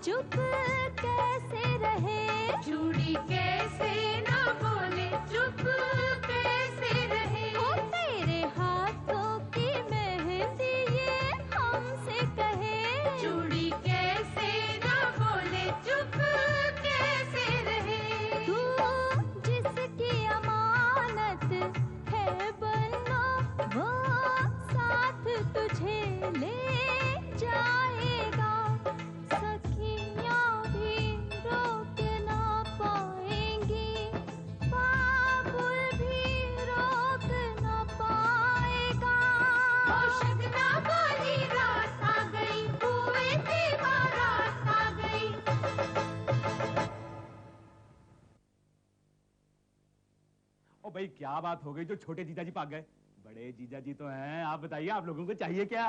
चुप कैसे रहे, चूड़ी कैसे ना बोले, चुप कैसे रहे। ओ तेरे हाथों की मेहंदी ये हमसे कहे, चूड़ी कैसे ना बोले, चुप कैसे रहे। तू जिसकी अमानत है बनना, वो साथ तुझे ले जाएगा। सखियां भी रोक ना पाएंगी, बाबुल भी रोक ना पाएगा। शगना वाली रात आ गई, कुएं की बारात आ गई। ओ भाई क्या बात हो गई जो छोटे जीजा जी भाग गए? बड़े जीजा जी तो हैं। आप बताइए, आप लोगों को चाहिए क्या?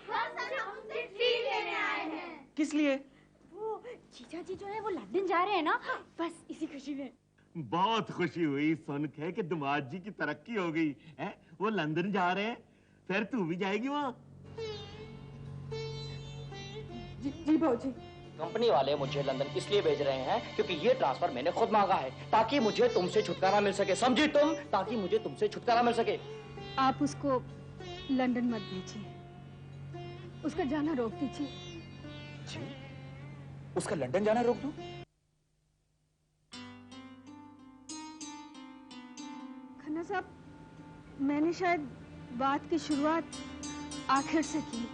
हम चिट्ठी लेने आए हैं। किस लिए? वो जीजा जी जो है वो लंदन जा रहे हैं ना, बस इसी खुशी में। बहुत खुशी हुई सुन के कि दामाद जी की तरक्की हो गई है। वो लंदन जा रहे हैं, फिर तू भी जाएगी वहाँ? जी भाऊजी। कंपनी वाले मुझे लंदन इसलिए भेज रहे हैं क्योंकि ये ट्रांसफर मैंने खुद मांगा है, ताकि मुझे तुमसे छुटकारा मिल सके। समझी तुम? ताकि मुझे तुमसे छुटकारा मिल सके। आप उसको लंदन मत भेजिए, उसका जाना रोक दीजिए। जी, उसका लंदन जाना रोक दूं? खन्ना साहब, मैंने शायद बात की शुरुआत आखिर से की,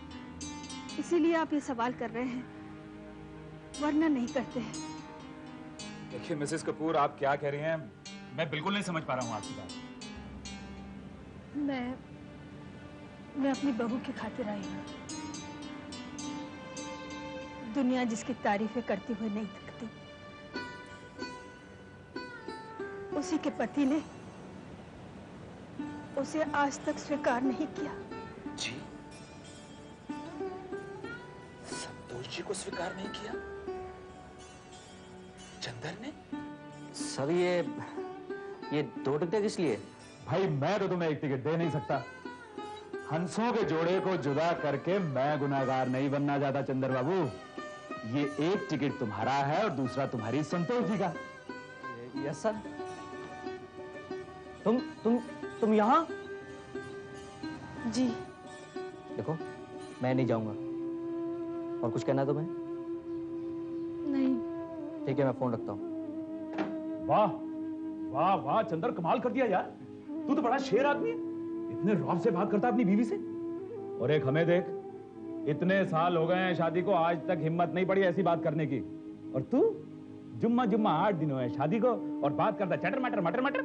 इसीलिए आप ये सवाल कर रहे हैं, वरना नहीं करते हैं। देखिए मिसेस कपूर, आप क्या कह रही हैं मैं बिल्कुल नहीं समझ पा रहा हूँ आपकी बात। मैं अपनी बहू की खातिर आई हूँ। दुनिया जिसकी तारीफें करती हुए नहीं थकती, उसी के पति ने उसे आज तक स्वीकार नहीं किया। जी, संतोष जी को स्वीकार नहीं किया? चंदर ने? सर ये 2 टिकटें किस लिए? भाई मैं तो तुम्हें एक टिकट दे नहीं सकता। हंसों के जोड़े को जुदा करके मैं गुनाहगार नहीं बनना चाहता चंदर बाबू। ये एक टिकट तुम्हारा है और दूसरा तुम्हारी संतोष जी का। Yes sir. तुम यहाँ? जी। देखो, मैं नहीं जाऊंगा। और कुछ कहना है तुम्हें? नहीं। ठीक है, मैं फोन रखता हूँ। वाह वाह वाह चंदर, कमाल कर दिया यार। तू तो बड़ा शेर आदमी है, इतने रौब से बात करता अपनी बीवी से। और एक हमें देख, इतने साल हो गए हैं शादी को, आज तक हिम्मत नहीं पड़ी ऐसी बात करने की। और तू जुम्मा 8 दिन हुए शादी को और बात करता चटर मटर मटर मटर।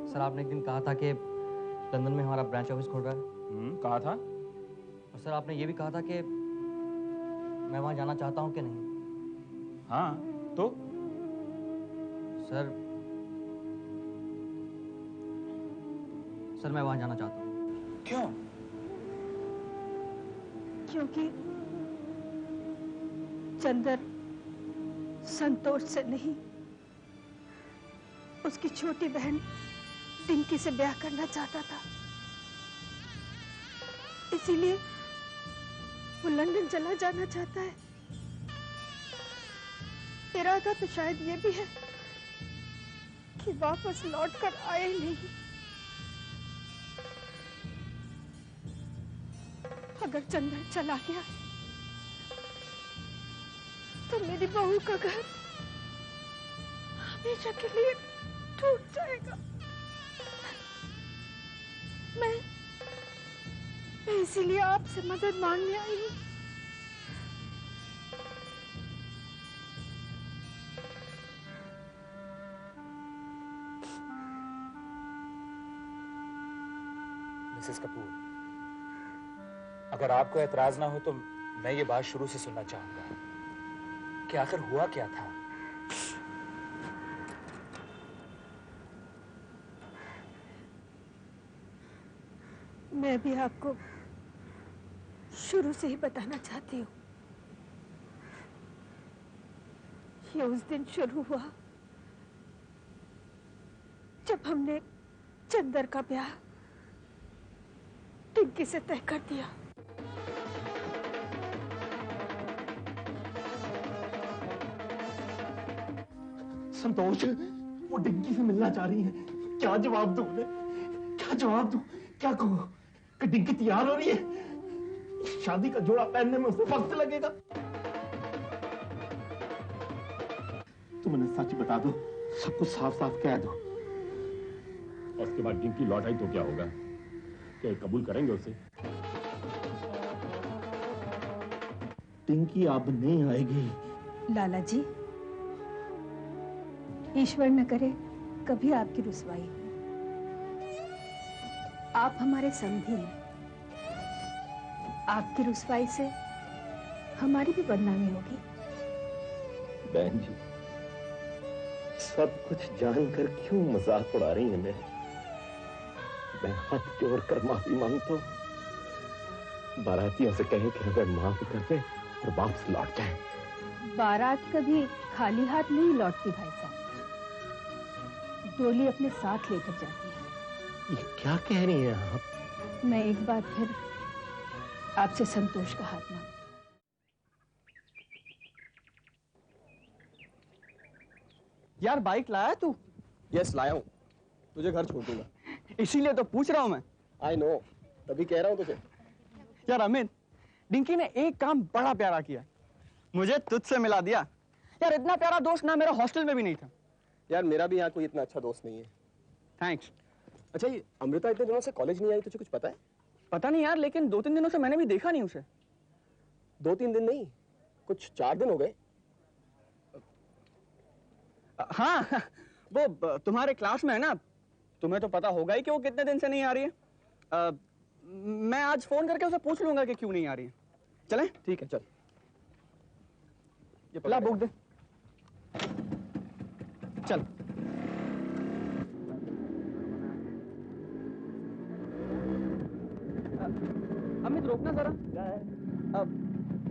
सर आपने एक दिन कहा था कि लंदन में हमारा ब्रांच ऑफिस खोल रहा है। कहा था। और सर आपने ये भी कहा था कि मैं वहां जाना चाहता हूं कि नहीं। हाँ तो सर मैं वहां जाना चाहता हूं। क्यों? क्योंकि चंदर संतोष से नहीं, उसकी छोटी बहन टिंकी से ब्याह करना चाहता था, इसीलिए वो लंदन चला जाना चाहता है। इरादा तो शायद ये भी है कि वापस लौट कर आए नहीं। अगर चंदर चला गया तो मेरी बहू का घर हमेशा के लिए टूट जाएगा। मैं इसीलिए आपसे मदद मांगने आई हूँ। मिसेस कपूर, अगर आपको एतराज ना हो तो मैं ये बात शुरू से सुनना चाहूंगा कि आखिर हुआ क्या था। मैं भी आपको शुरू से ही बताना चाहती हूँ। ये उस दिन शुरू हुआ जब हमने चंदर का ब्याह टिंकी से तय कर दिया। संतोष, वो डिंकी से मिलना चाह रही है। क्या जवाब दूं उन्हें? क्या जवाब दूं? क्या कहूं कि डिंकी तैयार हो रही है? शादी का जोड़ा पहनने में उसे वक्त लगेगा। तुम उन्हें सच बता दो, सब कुछ साफ साफ कह दो। और उसके बाद डिंकी लौट आई तो क्या होगा? क्या कबूल करेंगे उसे? डिंकी अब नहीं आएगी। लाला जी, ईश्वर न करे कभी आपकी रुसवाई हो। आप हमारे समधी हैं। आपकी रुसवाई से हमारी भी बदनामी होगी। बहन जी, सब कुछ जानकर क्यों मजाक उड़ा रही हैं मेरे? मैं हाथ जोड़कर माफी मांगता हूं। बारातियों से कहे कि अगर माफ कर दे और वापस लौट जाए। बारात कभी खाली हाथ नहीं लौटती भाई साहब, डोली अपने साथ लेकर जाती है। ये क्या कह रही हैं आप? मैं एक बार फिर आपसे संतोष का हाथ मांगती। यार बाइक लाया तू? यस लाया हूँ, तुझे घर छोड़ दूंगा। इसीलिए तो पूछ रहा हूँ मैं। आई नो, तभी कह रहा हूँ तुझे। यार अमित, डिंकी ने एक काम बड़ा प्यारा किया, मुझे तुझसे मिला दिया। यार इतना प्यारा दोस्त ना मेरा हॉस्टल में भी नहीं था। यार मेरा भी यहाँ कोई इतना अच्छा दोस्त नहीं है। थैंक्स। अच्छा, ये अमृता इतने दिनों से कॉलेज नहीं आई, तुझे कुछ पता है? पता नहीं यार, लेकिन 2-3 दिनों से मैंने भी देखा नहीं उसे। 2-3 दिन नहीं, कुछ 4 दिन हो गए। हाँ, वो तुम्हारे क्लास में है ना, तुम्हें तो पता होगा ही कि वो कितने दिन से नहीं आ रही है। मैं आज फोन करके उसे पूछ लूंगा कि क्यों नहीं आ रही है। चलें? ठीक है, चल। ये ला बुक दे। चल। अमित रोकना जरा।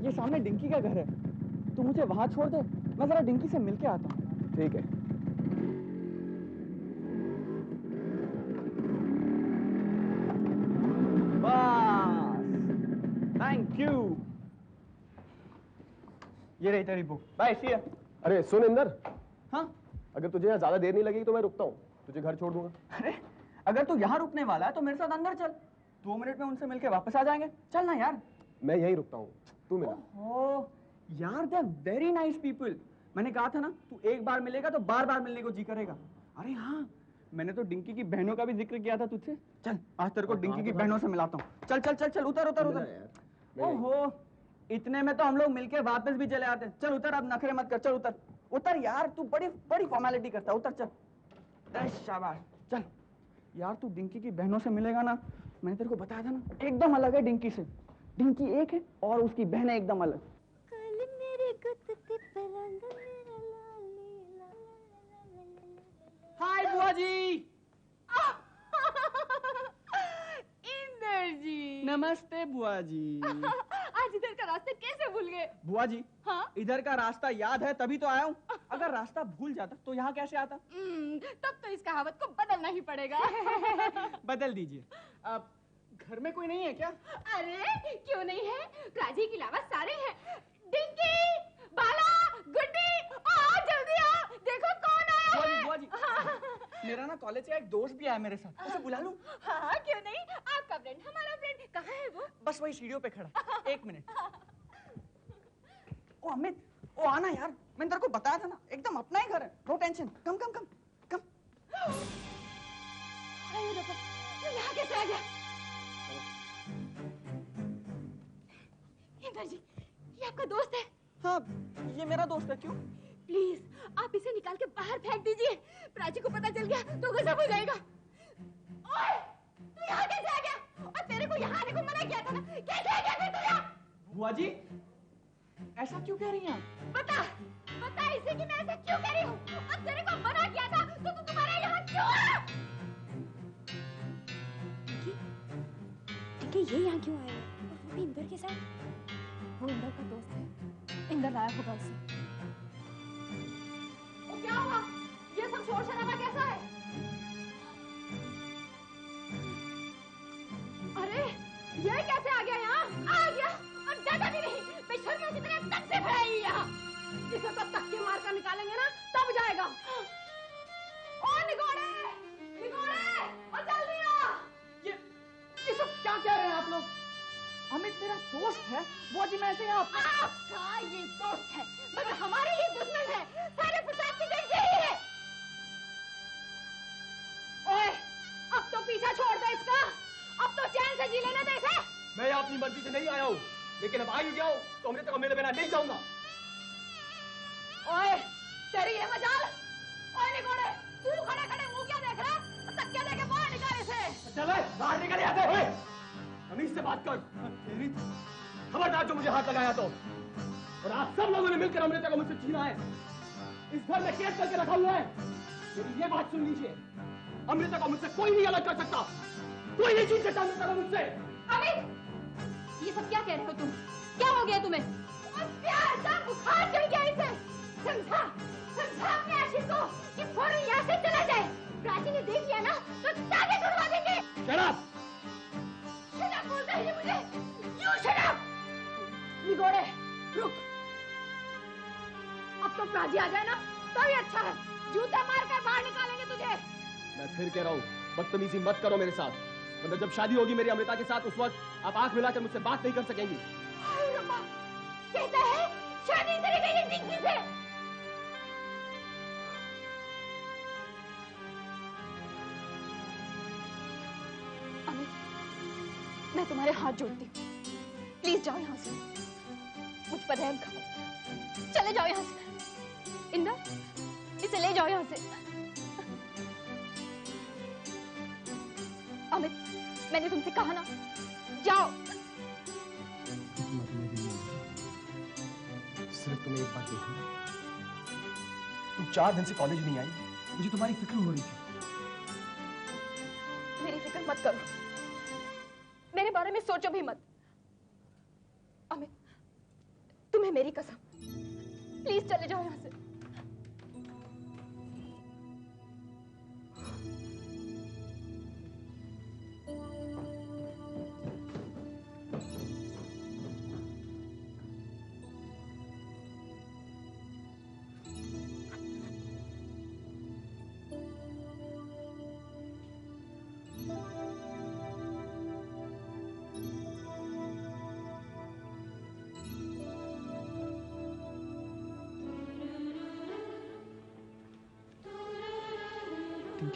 ये सामने डिंकी का घर है, तू मुझे वहां छोड़ दे, मैं जरा डिंकी से मिलके आता हूँ। ठीक है। Thank you. ये रही तेरी बुक। Bye, C you. अरे सुन इंदर, हाँ? अगर तुझे यहाँ ज्यादा देर नहीं लगेगी तो मैं रुकता हूँ, तुझे घर छोड़ दूंगा। अरे अगर तू यहाँ रुकने वाला है तो मेरे साथ अंदर चल, 2 मिनट में उनसे मिलके वापस आ जाएंगे। चल ना यार। मैं यहीं रुकता हूँ, तू मिला। ओह यार, they are very nice people. मैंने कहा था ना, तू एक बार मिलेगा तो बार बार मिलने को जी करेगा। अरे हाँ, मैंने तो डिंकी की बहनों का भी जिक्र किया था तुझसे। चल आज तेरे को डिंकी की बहनों से मिलाता हूँ। चल चल चल चल, उतर उतर उतर। ओहो, इतने में तो हम लोग मिलके वापस भी चले आते। चल उतर, अब नखरे मत कर। चल उतर उतर यार, तू बड़ी बड़ी फॉर्मेलिटी करता है। उतर चल। शाबाश, चल यार। तू डिंकी की बहनों से मिलेगा ना, मैंने तेरे को बताया था ना, एकदम अलग है डिंकी से। डिंकी एक है और उसकी बहन एकदम अलग। कल मेरे गुत्ते पलंग हाय बुआ जी। इंदर जी, नमस्ते बुआ जी। आज इधर का रास्ता कैसे भूल गए? बुआ जी, हाँ? इधर का रास्ता याद है तभी तो आया हूँ। अगर रास्ता भूल जाता तो यहाँ कैसे आता? तब तो इस कहावत को बदलना ही पड़ेगा। बदल दीजिए। अब घर में कोई नहीं है क्या? अरे क्यों नहीं है, प्राची के अलावा सारे हैं। डिंकी, बाला, गुड्डी, आओ जल्दी आओ, देखो कौन आया है। बुआ जी, मेरा ना कॉलेज का एक दोस्त भी आया मेरे साथ, उसे बुला लूं? हाँ क्यों नहीं, आपका फ्रेंड हमारा फ्रेंड। कहाँ है वो? बस वही सीढ़ियों पे खड़ा। 1 मिनट। ओ अमित, ओ आना यार, मैंने तेरे को बताया था ना, एकदम अपना ही घर है। No tension. Come come come come. अरे रब्बा, तू यहाँ कैसे आ गया? इंदर जी, ये आपका दोस्त है? हाँ, ये मेरा दोस्त है। क्यों? प्लीज आप इसे निकाल के बाहर फेंक दीजिए। प्राची को पता चल गया तो गजब हो जाएगा। ओए, तू यहाँ कैसे आ गया? और तेरे को यहाँ आने को मना किया था ना, कैसे आ गया फिर तू यहाँ? बुआ जी, ऐसा क्यों कह रही हैं आप? बता इसे कि मैं ऐसा क्यों कह रही हूँ। और तेरे को मना किया था तो तू तुम्हारे यहाँ क्यों आया? ठीक है, ये यहाँ क्यों आया? और वो भी इंदर के साथ? वो इंदर का दोस्त है, इंदर लाया होगा उसे। वो क्या हुआ? ये सब शोर शराबा कैसा है? अरे ये कैसे आ गया यहाँ? आ गया और ज्यादा भी नहीं, बेशर्मियों की तरह तक से खड़ा ही यहाँ। इसे तो तक्के मार कर निकालेंगे ना तब जाएगा। ओ निगोड़े, निगोड़े, ओ जल्दी आ। ये सब क्या कह रहे हैं आप लोग? अमित मेरा दोस्त है, वो जी मैं ऐसे आपका ये दोस्त है मगर हमारे ये दुश्मन है। सारे प्रताप की जड़ यही है। ओए, अब तो पीछा छोड़ दे इसका। अब तो चैन से जी लेने दे इसे। मैं यहाँ अपनी मर्जी से नहीं आया हूँ, लेकिन अब आ ही गया हूँ तो अमृता को मेरे बिना नहीं जाऊंगा। ओए, तेरी ये मजाल। ओए निगोड़े, तू खड़े खड़े मुंह क्या देख रहा? तकिया देके बाहर निकाल इसे। चल बाहर निकल यहाँ से। अमीर से बात कर। खबरदार जो मुझे हाथ लगाया तो। और आप सब लोगों ने मिलकर अमृता को मुझसे छीना है। इस घर में कैद करके रखा हुआ है। मेरी ये बात सुन लीजिए, अमृता को मुझसे कोई नहीं अलग कर सकता। कोई नहीं छीन सकता अमृता को मुझसे। अमित, ये सब क्या कह रहे हो तुम? क्या हो गया तुम्हें? प्यार का बुखार चढ़ गया इसे। समझा, समझा अपने आशिक को कि फौरन यहाँ से चला जाए। प्राची ने देख लिया ना तो तागे छुड़वा देंगे। Shut up! Shut up बोलता है ये मुझे। You shut up! निगोड़े, रुक। अब तो प्राची आ जाए ना तो ही अच्छा है। जूता मारकर बाहर निकालेंगे तुझे। मैं फिर कह रहा हूँ, बदतमीजी मत करो मेरे साथ, वरना जब शादी होगी मेरी अमृता के साथ उस वक्त आप आंख मिलाकर मुझसे बात नहीं कर सकेंगी। कहता है शादी करेगा ये डिंकी से। अमित, मैं तुम्हारे हाथ जोड़ती हूँ, प्लीज जाओ यहाँ से। मुझ पर रहम करो, चले जाओ यहाँ से। इंदर, इसे ले जाओ यहाँ से। अमित, मैंने तुमसे कहा ना, जाओ। सिर्फ तुम्हें एक बात देखनी, तुम 4 दिन से कॉलेज नहीं आई, मुझे तुम्हारी फिक्र हो रही थी। मेरी फिक्र मत करो, मेरे बारे में सोचो भी मत। अमित, तुम्हें मेरी कसम, प्लीज चले जाओ यहाँ से।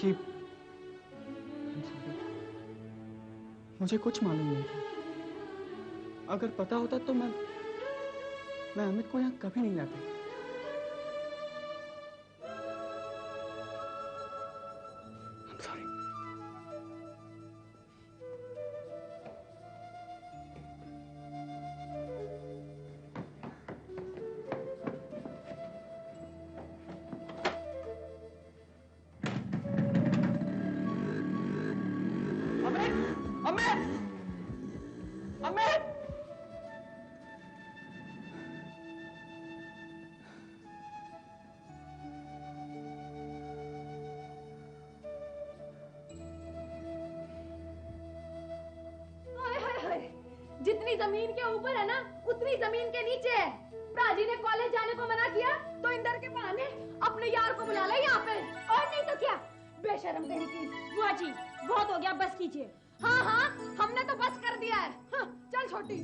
कि मुझे कुछ मालूम नहीं था। अगर पता होता तो मैं अमित को यहाँ कभी नहीं लाता। I'm sorry. जितनी जमीन के ऊपर है ना उतनी जमीन के नीचे है। प्राची ने कॉलेज जाने को मना किया तो इंदर के बहाने अपने यार को बुला ले यहाँ पे। और नहीं तो क्या, बेशरम कहीं की। बुआ जी बहुत हो गया, बस कीजिए। हाँ हाँ हमने तो बस कर दिया है। हाँ, चल छोटी।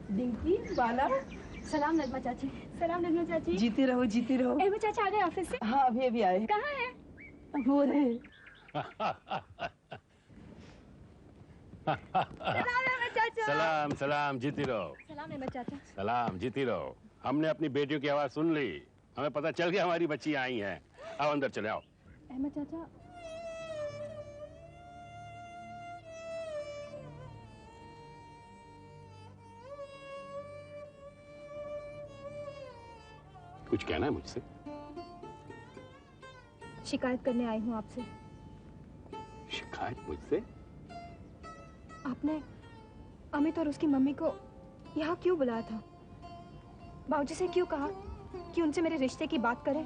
डिंकी, बाला। सलाम नजमा चाची। सलाम नजमा चाची। जीती रहो, जीती रहो। एमा चाचा आ गए ऑफिस से? हाँ अभी आए। कहाँ है? वो रहे। सलाम नजमा चाचा। सलाम सलाम, जीती रहो। सलाम नजमा चाचा। सलाम, जीती रहो। हमने अपनी बेटियों की आवाज सुन ली, हमें पता चल गया हमारी बच्ची आई हैं। आओ अंदर चले आओ। अहमद चाचा, कुछ कहना है मुझसे? शिकायत करने आई हूँ आपसे। शिकायत मुझसे? आपने अमित और उसकी मम्मी को यहाँ क्यों बुलाया था? बाबूजी से क्यों कहा कि उनसे मेरे रिश्ते की बात करें?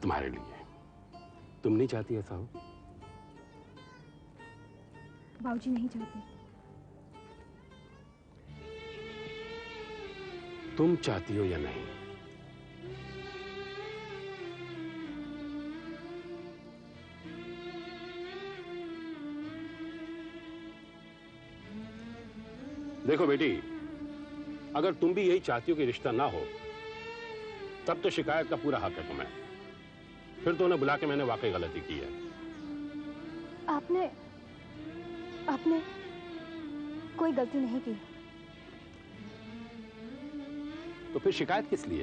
तुम्हारे लिए। तुम नहीं चाहती ऐसा हो? बाबूजी नहीं चाहते। तुम चाहती हो या नहीं? देखो बेटी, अगर तुम भी यही चाहती हो कि रिश्ता ना हो, तब तो शिकायत का पूरा हक है तुम्हें। फिर तो उन्हें बुला के मैंने वाकई गलती की है। आपने कोई गलती नहीं की। तो फिर शिकायत किस लिए?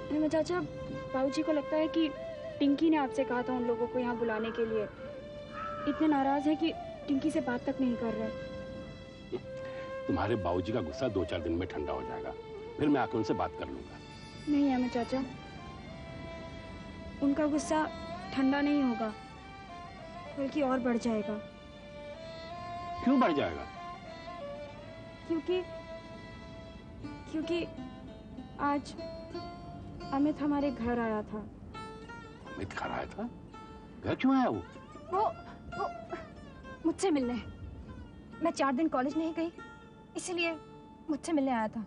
अहमद चाचा, बाबूजी को लगता है कि टिंकी ने आपसे कहा था उन लोगों को यहाँ बुलाने के लिए। इतने नाराज हैं कि टिंकी से बात तक नहीं कर रहे। तुम्हारे बाबूजी का गुस्सा 2-4 दिन में ठंडा हो जाएगा, फिर मैं आकर उनसे बात कर लूंगा। नहीं अहमद चाचा, उनका गुस्सा ठंडा नहीं होगा, बल्कि और बढ़ जाएगा। क्यों बढ़ जाएगा? क्योंकि आज अमित हमारे घर आया था। अमित घर आया था? घर क्यों आया वो मुझसे मिलने। मैं 4 दिन कॉलेज नहीं गई, इसीलिए मुझसे मिलने आया था।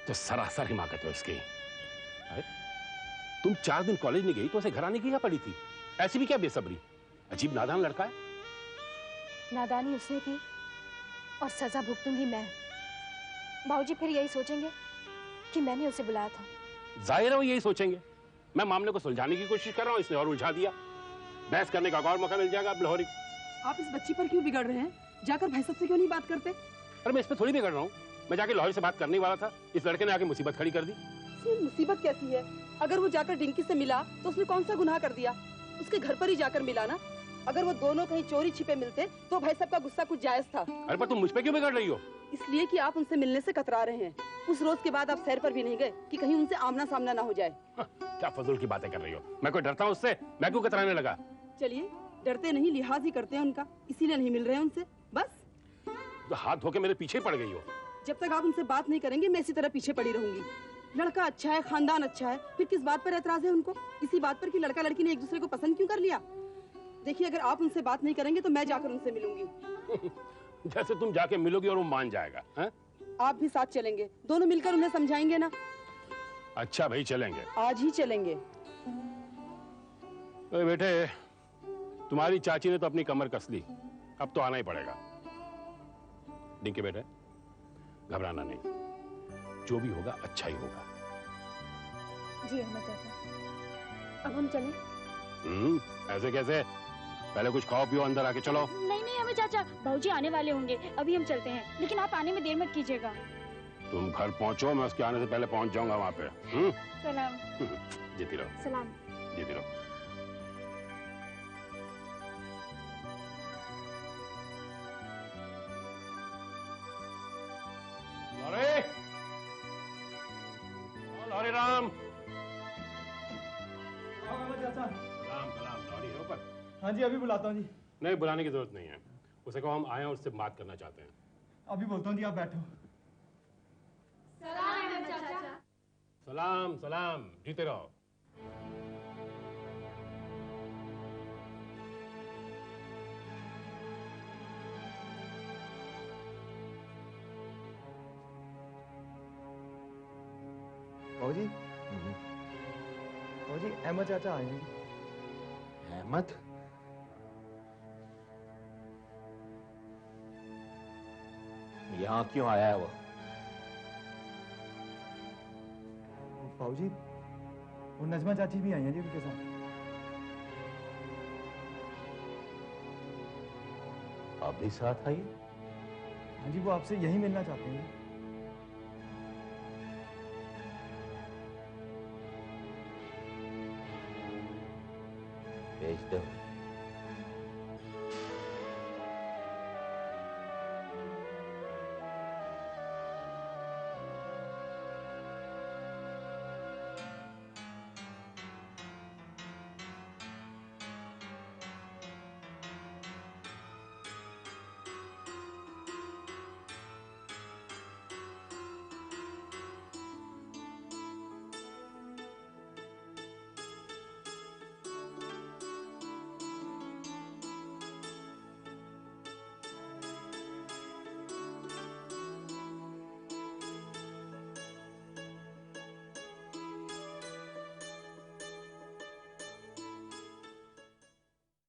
तो सरासर हिमाकत है उसकी। अरे तुम 4 दिन कॉलेज नहीं गई तो उसे घर आने की क्या पड़ी थी? ऐसी भी क्या बेसब्री? अजीब नादान लड़का है। नादानी उसने की और सजा भुगतूंगी मैं। बाबूजी फिर यही सोचेंगे कि मैंने उसे बुलाया था। जाहिर है वो यही सोचेंगे। मैं मामले को सुलझाने की कोशिश कर रहा हूँ, इसने और उलझा दिया। बहस करने का और मौका मिल जाएगा। अब लाहौरी, आप इस बच्ची पर क्यों बिगड़ रहे हैं? जाकर भाई साहब से क्यों नहीं बात करते? अरे मैं इस पर थोड़ी बिगड़ रहा हूँ। मैं जाके लाहौरी से बात करने वाला था, इस लड़के ने आके मुसीबत खड़ी कर दी। इसमें मुसीबत कैसी है? अगर वो जाकर डिंकी से मिला तो उसने कौन सा गुनाह कर दिया? उसके घर पर ही जाकर मिला ना। अगर वो दोनों कहीं चोरी छिपे मिलते तो भाई साहब का गुस्सा कुछ जायज था। अरे पर तुम मुझ पे क्यों बिगड़ रही हो? इसलिए कि आप उनसे मिलने से कतरा रहे हैं। उस रोज के बाद आप सैर पर भी नहीं गए कि कहीं उनसे आमना सामना ना हो जाए। क्या फजूल की बातें कर रही हो? मैं कोई डरता हूँ उससे? मैं क्यों कतराने लगा? चलिए, डरते नहीं, लिहाज ही करते हैं उनका, इसीलिए नहीं मिल रहे हैं उनसे। बस तो हाथ धो के मेरे पीछे पड़ गई हो। जब तक आप उनसे बात नहीं करेंगे मैं इसी तरह पीछे पड़ी रहूंगी। लड़का अच्छा है, खानदान अच्छा है, फिर किस बात पर एतराज है उनको? इसी बात पर कि लड़का लड़की ने एक दूसरे को पसंद क्यों कर लिया। देखिए, अगर आप उनसे बात नहीं करेंगे तो मैं जाकर उनसे मिलूंगी। जैसे तुम जाके मिलोगी और वो मान जाएगा है? आप भी साथ चलेंगे, दोनों मिलकर उन्हें समझाएंगे ना। अच्छा भाई, चलेंगे। आज ही चलेंगे। बेटे, तुम्हारी चाची ने तो अपनी कमर कस ली, अब तो आना ही पड़ेगा। डिंके बेटे, घबराना नहीं, जो भी होगा अच्छा ही होगा। जी अहमद चाचा, अब हम चलें? ऐसे कैसे? पहले कुछ खाओ पियो, अंदर आके चलो। नहीं अहमद चाचा, बाबूजी आने वाले होंगे, अभी हम चलते हैं, लेकिन आप आने में देर मत कीजिएगा। तुम घर पहुंचो, मैं उसके आने से पहले पहुंच जाऊंगा वहां पे। सलाम। जीती रहो। सलाम। जीती रहो। हरे राम। चाचा। लाहौरी है ऊपर? हाँ जी, अभी बुलाता हूँ जी। नहीं, बुलाने की जरूरत नहीं है। उसे कहो हम आए हैं और उससे बात करना चाहते हैं। अभी बोलता हूँ जी, आप बैठो। सलाम चाचा। सलाम सलाम, जीते रहो। बाबूजी, बाबूजी, अहमद चाचा आए हैं। अहमद? यहाँ क्यों आया है वो? बाबूजी, वो नजमा चाची भी आई हैं जी उनके साथ। आप भी साथ आइए। हाँ जी, वो आपसे यही मिलना चाहते हैं। भेज दो।